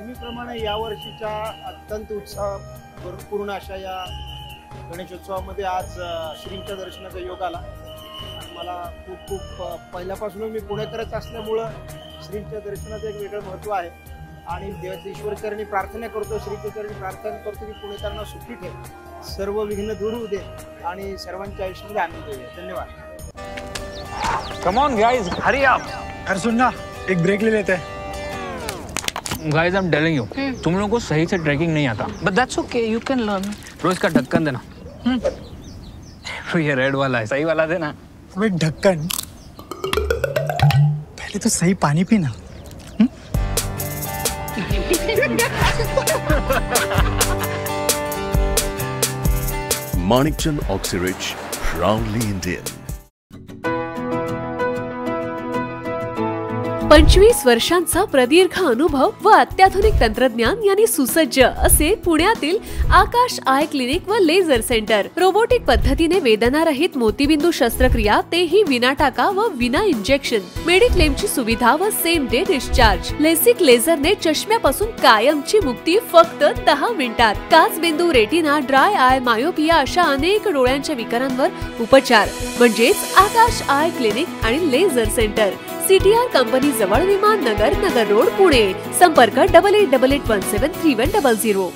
नेहमीप्रमाणे यावर्षीच्या अत्यंत उत्साहपूर्ण अशा या गणेशोत्सवामध्ये आज श्रींच्या दर्शनाचा योग आला. मला खूप पहिल्यापासून मी पुणेकरच असल्यामुळं श्रींच्या दर्शनाचं एक वेगळं महत्त्व आहे आणि देवाच्या ईश्वरचरणी प्रार्थना करतो, श्रीच्या चरणी प्रार्थना करतो की पुणेकरांना सुखी ठेव, सर्व विघ्न दूर होऊ दे आणि सर्वांच्या आयुष्यामध्ये आनंद येऊ दे. धन्यवाद. Come on guys, hurry up. अरे सुन ना, एक ब्रेक ले लेते हैं. Guys I am telling you, तुम लोगों को सही से ट्रैकिंग नहीं आता. But that's okay, you can learn. रोज का ढक्कन देना. ये रेड वाला है, सही वाला देना. अबे ढक्कन, पहले तो सही पानी पीना. Manikchand Oxyrich, proudly Indian. 25 वर्षांचा प्रदीर्घ अनुभव व अत्याधुनिक तंत्रज्ञान यांनी सुसज्ज असे पुण्यातील आकाश आय क्लिनिक व लेझर सेंटर. रोबोटिक पद्धतीने वेदनारहित मोतीबिंदू शस्त्रक्रिया, तेही विना टाका व विना इंजेक्शन. मेडिक्लेमची सुविधा व सेम डे डिस्चार्ज. लेसिक लेझरने चष्म्यापासून कायमची मुक्ती फक्त 10 मिनिटात. काचबिंदू, रेटिना, ड्राय आय, मायोपिया अशा अनेक डोळ्यांच्या विकारांवर उपचार म्हणजेच आकाश आय क्लिनिक आणि लेझर सेंटर. CTR कंपनी जवळ, विमान नगर, नगर रोड, पुणे. संपर्क 8888173100.